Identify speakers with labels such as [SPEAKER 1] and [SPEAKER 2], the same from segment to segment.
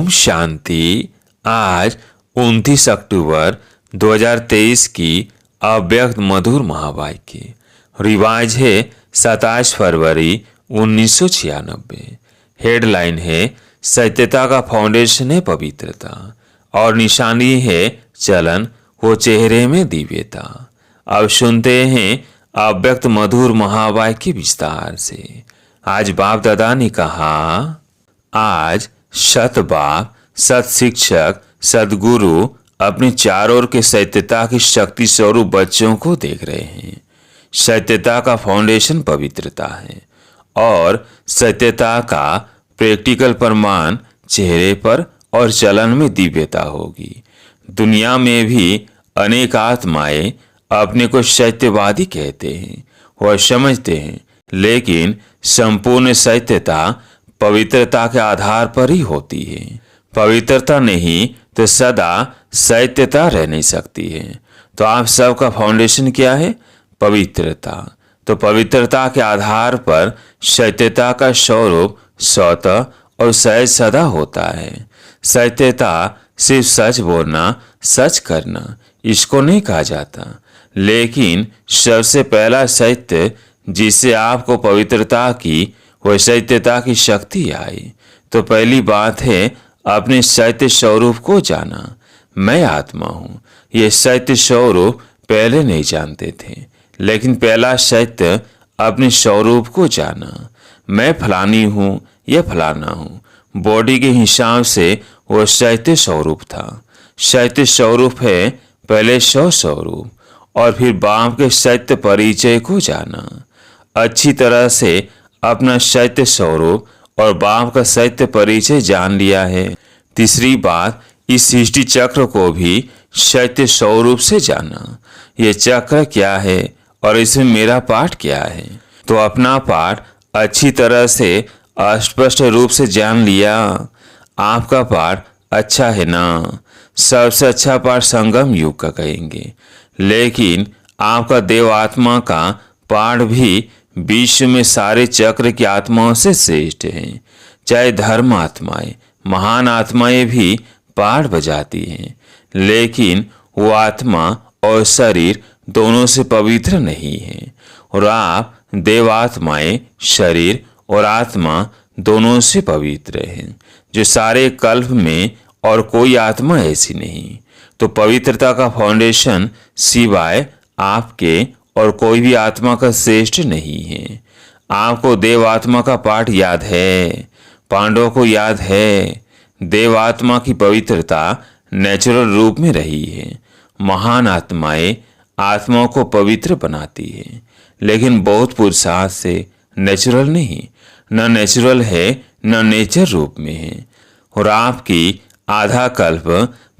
[SPEAKER 1] ओम शांति। आज 29 अक्टूबर 2023 की अव्यक्त मधुर महावाक्य। रिवाज है 27 फरवरी 1996। हेडलाइन है सत्यता का फाउंडेशन है पवित्रता और निशानी है चलन वो चेहरे में दिव्यता। अब सुनते हैं अव्यक्त मधुर महावाक्य विस्तार से। आज बाप दादा ने कहा, आज सत बाप, सत शिक्षक, सदगुरु अपने चारों ओर के सत्यता की शक्ति स्वरूप बच्चों को देख रहे हैं। सत्यता का फाउंडेशन पवित्रता है और सत्यता का प्रैक्टिकल प्रमाण चेहरे पर और चलन में दिव्यता होगी। दुनिया में भी अनेक आत्माएं अपने को सत्यवादी कहते हैं और समझते हैं, लेकिन संपूर्ण सत्यता पवित्रता के आधार पर ही होती है। पवित्रता नहीं तो सदा सत्यता रह नहीं सकती है। तो आप सबका फाउंडेशन क्या है? पवित्रता। तो पवित्रता के आधार पर सत्यता का स्वरूप स्वतः और सहज सदा होता है। सत्यता सिर्फ सच बोलना, सच करना, इसको नहीं कहा जाता, लेकिन सबसे पहला सत्य जिससे आपको पवित्रता की वह सत्यता की शक्ति आई। तो पहली बात है अपने सत्य स्वरूप को जाना। मैं आत्मा हूँ, ये सत्य स्वरूप पहले नहीं जानते थे, लेकिन पहला सत्य अपने स्वरूप को जाना। मैं फलानी हूँ, यह फलाना हूँ। बॉडी के हिसाब से वह सत्य स्वरूप था। सत्य स्वरूप है पहले स्वरूप और फिर बाप के सत्य परिचय को जाना। अच्छी तरह से अपना सत्य स्वरूप और बाप का सत्य परिचय जान लिया है। तीसरी बात, इस सृष्टि चक्र को भी सत्य स्वरूप से जाना। ये चक्र क्या है और इसमें मेरा पार्ट क्या है। तो अपना पार्ट अच्छी तरह से स्पष्ट रूप से जान लिया। आपका पार्ट अच्छा है ना? सबसे अच्छा पार्ट संगम युग का कहेंगे, लेकिन आपका देव आत्मा का पार्ट भी विश्व में सारे चक्र की आत्माओं से श्रेष्ठ है। चाहे धर्म आत्माएं, महान आत्माएं भी पाठ बजाती हैं, लेकिन वो आत्मा और शरीर दोनों से पवित्र नहीं है। और आप देवात्माएं शरीर और आत्मा दोनों से पवित्र हैं, जो सारे कल्प में और कोई आत्मा ऐसी नहीं। तो पवित्रता का फाउंडेशन सिवाय आपके और कोई भी आत्मा का श्रेष्ठ नहीं है। आपको देव आत्मा का पाठ याद है, पांडवों को याद है। देव आत्मा की पवित्रता नेचुरल रूप में रही है। महान आत्माएं आत्माओं को पवित्र बनाती है, लेकिन बहुत पुरुषार्थ से, नेचुरल नहीं। न नेचुरल है न नेचर रूप में है। और आपकी आधा कल्प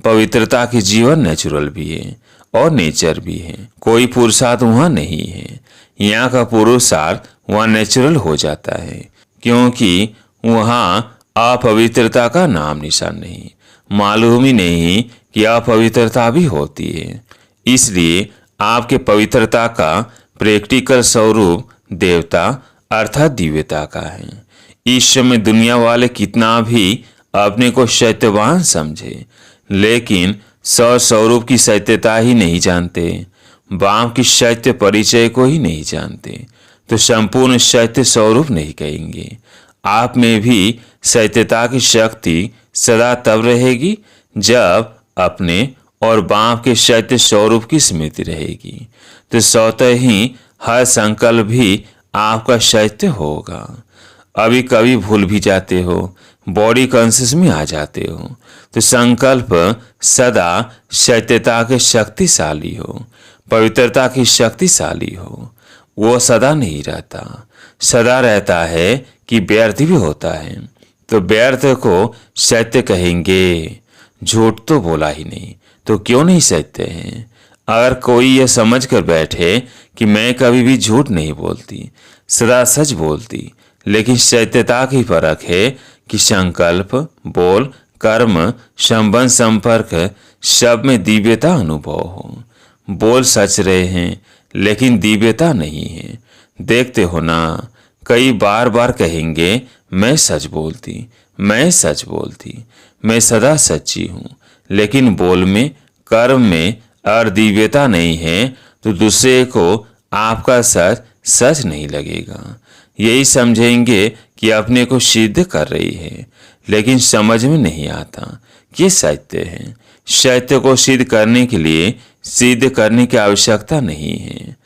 [SPEAKER 1] पवित्रता के जीवन नेचुरल भी है और नेचर भी है। कोई पुरुषार्थ वहाँ नहीं है। यहाँ का पुरुषार्थ वहाँ नेचुरल हो जाता है, क्योंकि वहाँ अपवित्रता का नाम निशान नहीं। मालूम ही नहीं कि अपवित्रता भी होती है। इसलिए आपके पवित्रता का प्रैक्टिकल स्वरूप देवता अर्थात दिव्यता का है। इस समय दुनिया वाले कितना भी अपने को सत्यवान समझे, लेकिन स्वरूप की सत्यता ही नहीं जानते, बाप की सत्य परिचय को ही नहीं जानते, तो संपूर्ण सत्य स्वरूप नहीं कहेंगे। आप में भी सत्यता की शक्ति सदा तब रहेगी जब अपने और बाप के सत्य स्वरूप की स्मृति रहेगी। तो स्वतः ही हर संकल्प भी आपका सत्य होगा। अभी कभी भूल भी जाते हो, बॉडी कॉन्शियस में आ जाते हो, तो संकल्प सदा सत्यता के शक्तिशाली हो, पवित्रता की शक्तिशाली हो। वो सदा नहीं रहता, सदा रहता है कि व्यर्थ भी होता है। तो व्यर्थ को सत्य कहेंगे। झूठ तो बोला ही नहीं, तो क्यों नहीं सत्य है? अगर कोई यह समझ कर बैठे कि मैं कभी भी झूठ नहीं बोलती, सदा सच बोलती, लेकिन सत्यता की फर्क है कि संकल्प, बोल, कर्म, संबंध, संपर्क सब में दिव्यता अनुभव हो। बोल सच रहे हैं, लेकिन दिव्यता नहीं है। देखते हो ना, कई बार बार कहेंगे मैं सच बोलती, मैं सच बोलती, मैं सदा सच्ची हूँ। लेकिन बोल में, कर्म में और दिव्यता नहीं है तो दूसरे को आपका सच सच नहीं लगेगा। यही समझेंगे कि अपने को सिद्ध कर रही है, लेकिन समझ में नहीं आता कि सत्य है। सत्य को सिद्ध करने के लिए सिद्ध करने की आवश्यकता नहीं है।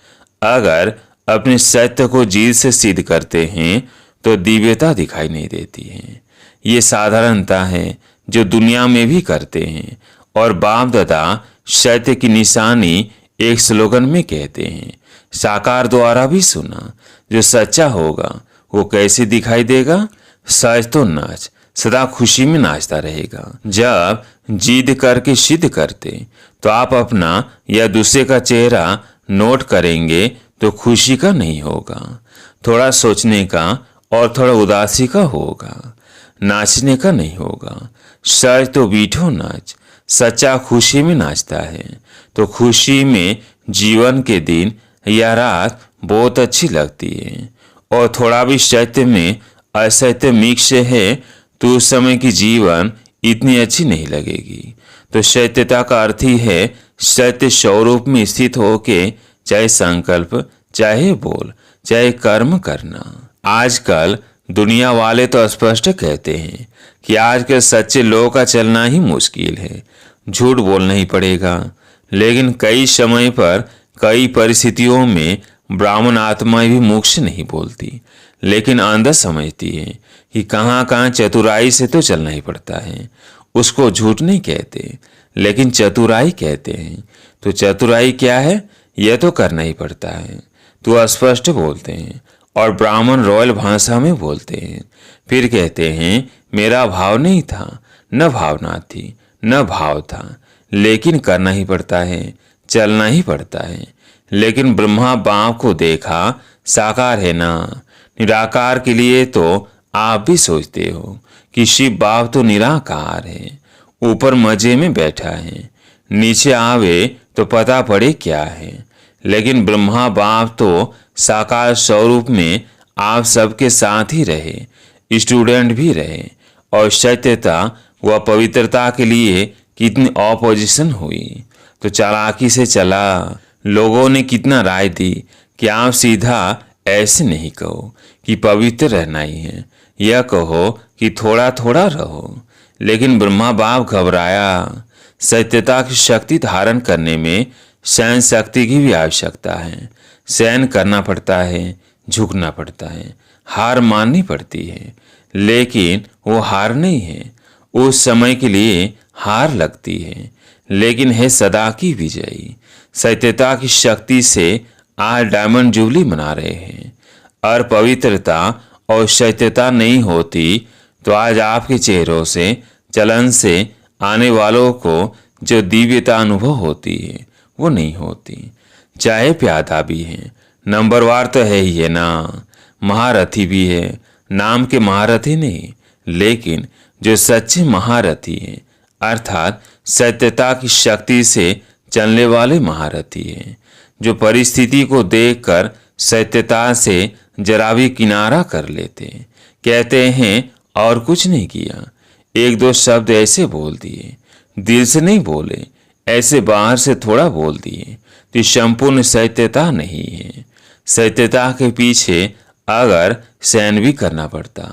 [SPEAKER 1] अगर अपने सत्य को जीत से सिद्ध करते हैं तो दिव्यता दिखाई नहीं देती है। ये साधारणता है जो दुनिया में भी करते हैं और बाप दादा सत्य की निशानी एक स्लोगन में कहते हैं। साकार द्वारा भी सुना, जो सच्चा होगा वो कैसे दिखाई देगा? सच तो नाच सदा खुशी में नाचता रहेगा। जब जिद करके सिद्ध करते तो आप अपना या दूसरे का चेहरा नोट करेंगे तो खुशी का नहीं होगा, थोड़ा सोचने का और थोड़ा उदासी का होगा, नाचने का नहीं होगा। सच तो बीठो नाच, सच्चा खुशी में नाचता है तो खुशी में जीवन के दिन या रात बहुत अच्छी लगती है। और थोड़ा भी सत्य में असत्य मिक्स है तो उस समय की जीवन इतनी अच्छी नहीं लगेगी। तो सत्यता का अर्थ ही है सत्य स्वरूप में स्थित होके चाहे संकल्प, चाहे बोल, चाहे कर्म करना। आजकल दुनिया वाले तो स्पष्ट कहते हैं कि आज के सच्चे लोगों का चलना ही मुश्किल है, झूठ बोलना ही पड़ेगा। लेकिन कई समय पर कई परिस्थितियों में ब्राह्मण आत्माएं भी मुख से नहीं बोलती, लेकिन अंदर समझती है कि कहाँ कहाँ चतुराई से तो चलना ही पड़ता है। उसको झूठ नहीं कहते, लेकिन चतुराई कहते हैं। तो चतुराई क्या है, यह तो करना ही पड़ता है। तो स्पष्ट बोलते हैं और ब्राह्मण रॉयल भाषा में बोलते हैं। फिर कहते हैं मेरा भाव नहीं था, न भावना थी, न भाव था, लेकिन करना ही पड़ता है, चलना ही पड़ता है। लेकिन ब्रह्मा बाप को देखा साकार है ना, निराकार के लिए तो आप भी सोचते हो कि शिव बाप तो निराकार है, ऊपर मजे में बैठा है, नीचे आवे तो पता पड़े क्या है। लेकिन ब्रह्मा बाप तो साकार स्वरूप में आप सबके साथ ही रहे, स्टूडेंट भी रहे। और सत्यता व पवित्रता के लिए कितनी ऑपोजिशन हुई। तो चालाकी से चला, लोगों ने कितना राय दी कि आप सीधा ऐसे नहीं कहो कि पवित्र रहना ही है, यह कहो कि थोड़ा थोड़ा रहो। लेकिन ब्रह्मा बाप घबराया। सत्यता की शक्ति धारण करने में सहन शक्ति की भी आवश्यकता है। सहन करना पड़ता है, झुकना पड़ता है, हार माननी पड़ती है। लेकिन वो हार नहीं है, उस समय के लिए हार लगती है, लेकिन है सदा की विजयी। सत्यता की शक्ति से आज डायमंड जुबली मना रहे हैं। और पवित्रता और सत्यता नहीं होती तो आज आपके चेहरों से, चलन से आने वालों को जो दिव्यता अनुभव होती है वो नहीं होती। चाहे प्यादा भी है, नंबरवार तो है ही है ना, महारथी भी है, नाम के महारथी नहीं, लेकिन जो सच्चे महारथी हैं अर्थात सत्यता की शक्ति से चलने वाले महारथी हैं, जो परिस्थिति को देखकर सत्यता से जरा भी किनारा कर लेते, कहते हैं और कुछ नहीं किया, एक दो शब्द ऐसे बोल दिए, दिल से नहीं बोले, ऐसे बाहर से थोड़ा बोल दिए, तो संपूर्ण सत्यता नहीं है। सत्यता के पीछे अगर सहन भी करना पड़ता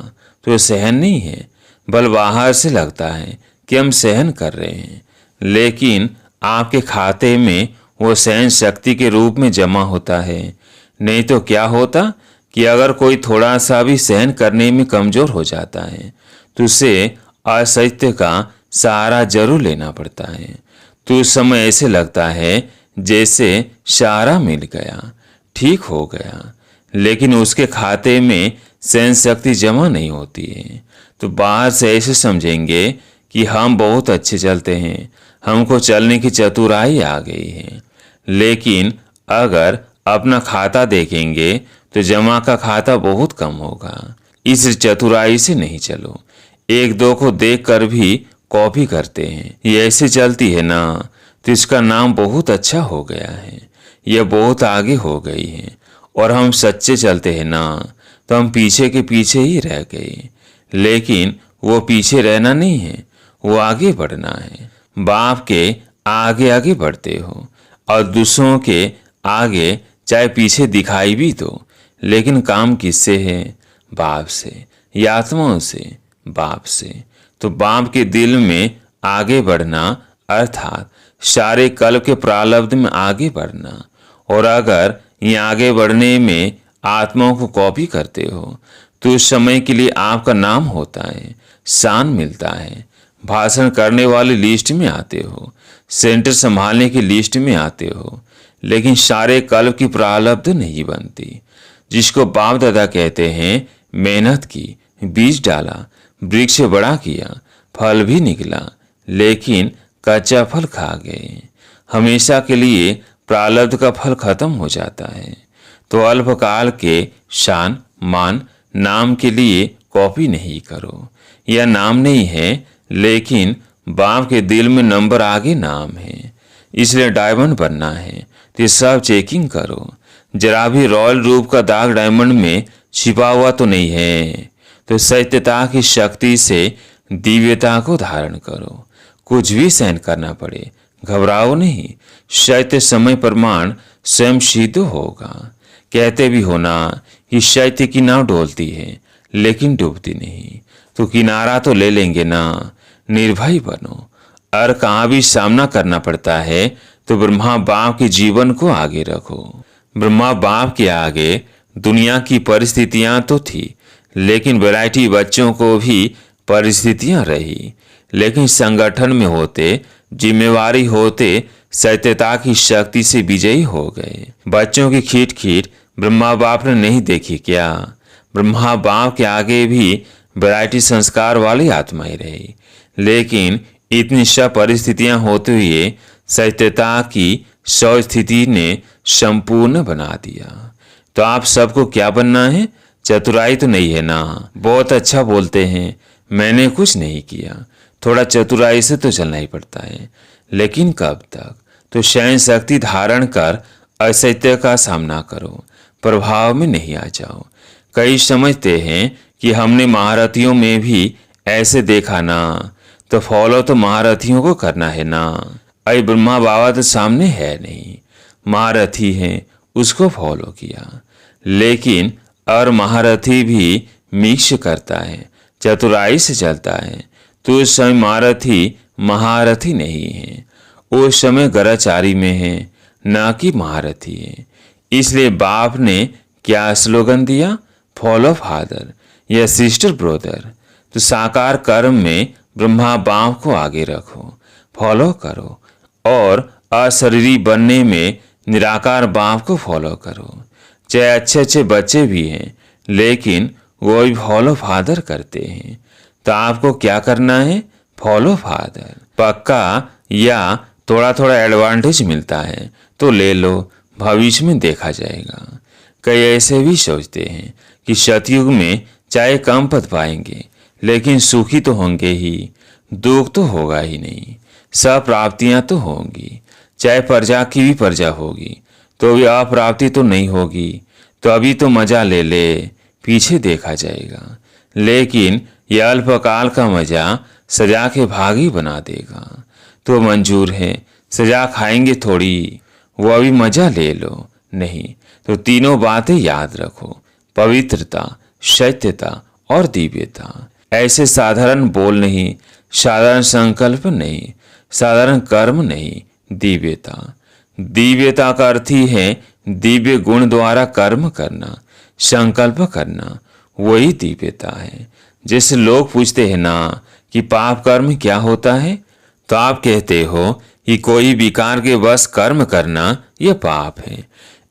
[SPEAKER 1] तो सहन नहीं है, बल बाहर से लगता है कि हम सहन कर रहे हैं, लेकिन आपके खाते में वो सहन शक्ति के रूप में जमा होता है। नहीं तो क्या होता कि अगर कोई थोड़ा सा भी सहन करने में कमजोर हो जाता है तो उसे असत्य का सहारा जरूर लेना पड़ता है। तो उस समय ऐसे लगता है जैसे सहारा मिल गया, ठीक हो गया, लेकिन उसके खाते में सहन शक्ति जमा नहीं होती है। तो बाहर से ऐसे समझेंगे कि हम बहुत अच्छे चलते हैं, हमको चलने की चतुराई आ गई है, लेकिन अगर अपना खाता देखेंगे तो जमा का खाता बहुत कम होगा। इस चतुराई से नहीं चलो। एक दो को देखकर भी कॉपी करते हैं, ये ऐसे चलती है ना, तो इसका नाम बहुत अच्छा हो गया है, यह बहुत आगे हो गई है। और हम सच्चे चलते हैं ना, तो हम पीछे के पीछे ही रह गए। लेकिन वो पीछे रहना नहीं है, वो आगे बढ़ना है। बाप के आगे आगे बढ़ते हो और दूसरों के आगे चाहे पीछे दिखाई भी दो, लेकिन काम किससे है? बाप से, या आत्माओं से? बाप से। तो बाप के दिल में आगे बढ़ना अर्थात सारे कल्प के प्रारब्ध में आगे बढ़ना। और अगर ये आगे बढ़ने में आत्माओं को कॉपी करते हो तो उस समय के लिए आपका नाम होता है, शान मिलता है, भाषण करने वाली लिस्ट में आते हो, सेंटर संभालने की लिस्ट में आते हो, लेकिन सारे कल्प की प्रारब्ध नहीं बनती। जिसको बाप दादा कहते हैं, मेहनत की, बीज डाला, वृक्ष बड़ा किया, फल भी निकला, लेकिन कच्चा फल खा गए। हमेशा के लिए प्रारब्ध का फल खत्म हो जाता है। तो अल्पकाल के शान, मान, नाम के लिए कॉपी नहीं करो। यह नाम नहीं है, लेकिन बाप के दिल में नंबर आगे नाम है, इसलिए डायमंड बनना है। तो सब चेकिंग करो, जरा भी रॉयल रूप का दाग डायमंड में छिपा हुआ तो नहीं है। तो सत्यता की शक्ति से दिव्यता को धारण करो। कुछ भी सहन करना पड़े, घबराओ नहीं। सत्य समय प्रमाण स्वयं सिद्ध होगा। कहते भी हो ना कि सत्य की नाव डोलती है लेकिन डूबती नहीं। तो किनारा तो ले लेंगे ना। निर्भय बनो। और कहाँ भी सामना करना पड़ता है तो ब्रह्मा बाप के जीवन को आगे रखो। ब्रह्मा बाप के आगे दुनिया की परिस्थितियां तो थी, लेकिन वैरायटी बच्चों को भी परिस्थितियां रही, लेकिन संगठन में होते, जिम्मेवारी होते, सत्यता की शक्ति से विजयी हो गए। बच्चों की खीट खीट ब्रह्मा बाप ने नहीं देखी क्या? ब्रह्मा बाप के आगे भी वैरायटी संस्कार वाली आत्माएं रही, लेकिन इतनी सब परिस्थितियां होते हुए सत्यता की स्थिति ने संपूर्ण बना दिया। तो आप सबको क्या बनना है? चतुराई तो नहीं है ना। बहुत अच्छा बोलते हैं, मैंने कुछ नहीं किया। थोड़ा चतुराई से तो चलना ही पड़ता है, लेकिन कब तक? तो शयन शक्ति धारण कर असत्य का सामना करो, प्रभाव में नहीं आ जाओ। कई समझते हैं कि हमने महारथियों में भी ऐसे देखा ना, तो फॉलो तो महारथियों को करना है ना। अरे ब्रह्मा बाबा तो सामने है नहीं, महारथी हैं, उसको फॉलो किया। लेकिन और महारथी भी मिक्स करता है, चतुराई से चलता है, तो उस समय महारथी महारथी नहीं है, उस समय गराचारी में है, ना कि महारथी है। इसलिए बाप ने क्या स्लोगन दिया? फॉलो फादर या सिस्टर ब्रदर। तो साकार कर्म में ब्रह्मा बाप को आगे रखो, फॉलो करो, और अशरीरी बनने में निराकार बाप को फॉलो करो। चाहे अच्छे अच्छे बच्चे भी हैं, लेकिन वो भी फॉलो फादर करते हैं। तो आपको क्या करना है? Follow father. पक्का या थोड़ा थोड़ा एडवांटेज मिलता है तो ले लो, भविष्य में देखा जाएगा। कई ऐसे भी सोचते हैं कि सतयुग में चाहे कम पद पाएंगे, लेकिन सुखी तो होंगे ही, दुख तो होगा ही नहीं, सब प्राप्तियां तो होंगी। चाहे प्रजा की भी प्रजा होगी तो भी अप्राप्ति तो नहीं होगी। तो अभी तो मजा ले ले, पीछे देखा जाएगा। लेकिन यह अल्पकाल का मजा सजा के भागी बना देगा। तो मंजूर है, सजा खाएंगे थोड़ी, वो अभी मजा ले लो। नहीं तो तीनों बातें याद रखो, पवित्रता, सत्यता और दिव्यता। ऐसे साधारण बोल नहीं, साधारण संकल्प नहीं, साधारण कर्म नहीं, दिव्यता। दिव्यता का अर्थ ही है दिव्य गुण द्वारा कर्म करना, संकल्प करना, वही दिव्यता है। जैसे लोग पूछते हैं ना कि पाप कर्म क्या होता है, तो आप कहते हो कि कोई विकार के वश कर्म करना यह पाप है,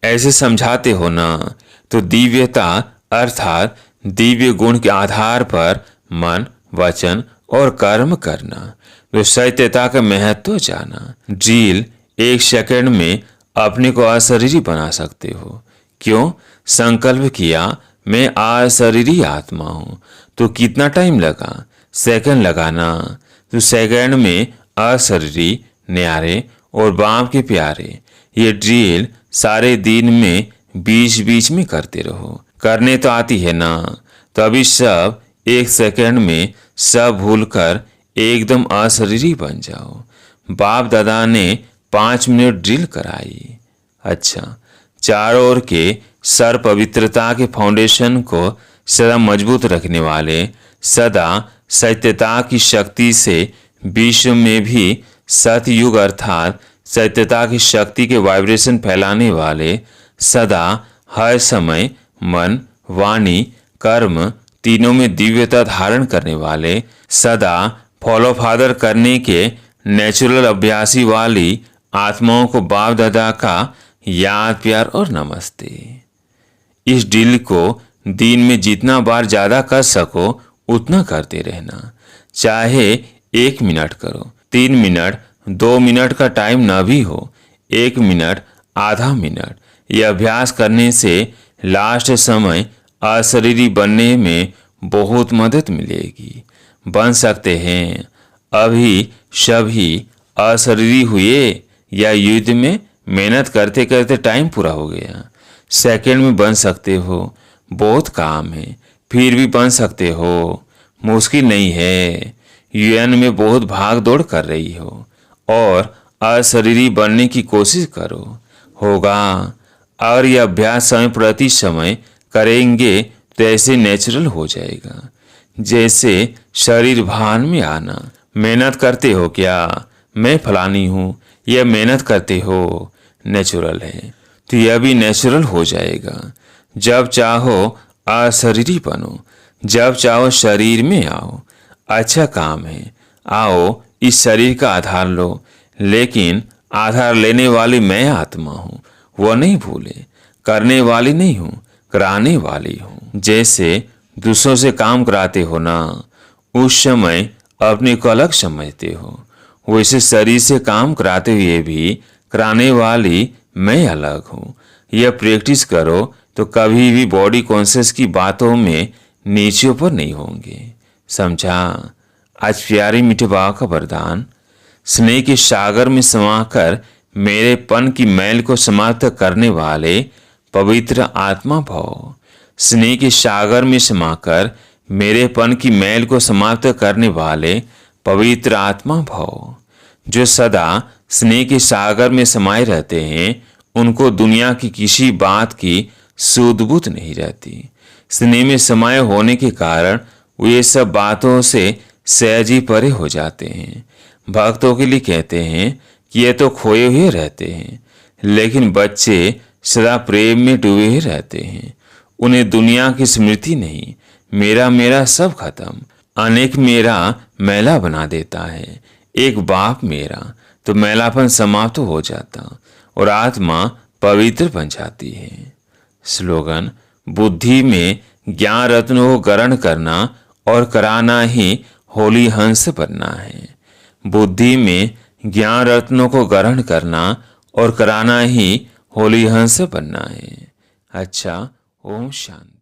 [SPEAKER 1] ऐसे समझाते हो ना। तो दिव्यता अर्थात दिव्य गुण के आधार पर मन, वचन और कर्म करना। तो सत्यता का महत्व जाना। ड्रिल 1 सेकंड में अपने को अशरीरी बना सकते हो। क्यों? संकल्प किया मैं अशरीरी आत्मा हूं, तो कितना टाइम लगा? सेकंड लगाना। तो सेकंड में अशरीरी, न्यारे और बाप के प्यारे, ये ड्रिल सारे दिन में बीच बीच में करते रहो। करने तो आती है ना, तो अभी सब 1 सेकंड में सब भूलकर एकदम अशरीरी बन जाओ। बाप दादा ने 5 मिनट ड्रिल कराई। अच्छा, चारों ओर के सर पवित्रता के फाउंडेशन को सदा मजबूत रखने वाले, सदा सत्यता की शक्ति से विश्व में भी सतयुग अर्थात सत्यता की शक्ति के वाइब्रेशन फैलाने वाले, सदा हर समय मन, वाणी, कर्म तीनों में दिव्यता धारण करने वाले, सदा फॉलो फादर करने के नेचुरल अभ्यासी वाली आत्माओं को बाप दादा का याद, प्यार और नमस्ते। इस ड्रिल को दिन में जितना बार ज़्यादा कर सको उतना करते रहना। चाहे 1 मिनट करो, 3 मिनट, 2 मिनट का टाइम ना भी हो, 1 मिनट, आधा मिनट। यह अभ्यास करने से लास्ट समय अशरीरी बनने में बहुत मदद मिलेगी। बन सकते हैं। अभी सभी अशरीरी हुए या युद्ध में मेहनत करते करते टाइम पूरा हो गया। सेकंड में बन सकते हो, बहुत काम है, फिर भी बन सकते हो, मुश्किल नहीं है। यूएन में बहुत भाग दौड़ कर रही हो और अशरीरी बनने की कोशिश करो, होगा। और यह अभ्यास समय प्रति समय करेंगे तो ऐसे नेचुरल हो जाएगा जैसे शरीर भान में आना। मेहनत करते हो क्या, मैं फलानी हूँ, यह मेहनत करते हो, नेचुरल है, तो यह भी नेचुरल हो जाएगा। जब चाहो अशरीरी बनो, जब चाहो शरीर में आओ। अच्छा काम है, आओ इस शरीर का आधार लो, लेकिन आधार लेने वाली मैं आत्मा हूँ, वो नहीं भूले। करने वाली नहीं हूँ, कराने वाली हूँ। जैसे दूसरों से काम कराते हो ना, उस समय अपने को अलग समझते हो, वैसे शरीर से काम कराते हुए भी कराने वाली मैं अलग हूँ। यह प्रैक्टिस करो तो कभी भी बॉडी कॉन्शियस की बातों में नीचे ऊपर नहीं होंगे, समझा। आज प्यारे मीठे बाबा का वरदान, स्नेह के सागर में समाकर मेरेपन की मैल को समाप्त करने वाले पवित्र आत्मा भव। स्नेह के सागर में समाकर मेरेपन की मैल को समाप्त करने वाले पवित्र आत्मा भव। जो सदा स्नेह के सागर में समाये रहते हैं, उनको दुनिया की किसी बात की सूध-बूध नहीं रहती। स्नेह में समाये होने के कारण वे सब बातों से सहज ही परे हो जाते हैं। भक्तों के लिए कहते हैं कि ये तो खोए हुए रहते हैं, लेकिन बच्चे सदा प्रेम में डूबे ही रहते हैं। उन्हें दुनिया की स्मृति नहीं, मेरा मेरा सब खत्म। अनेक मेरा मैला बना देता है, एक बाप मेरा, तो मैलापन समाप्त हो जाता और आत्मा पवित्र बन जाती है। स्लोगन, बुद्धि में ज्ञान रत्नों को ग्रहण करना और कराना ही होली हंस बनना है। बुद्धि में ज्ञान रत्नों को ग्रहण करना और कराना ही होली हंस बनना है। अच्छा, ओम शांति।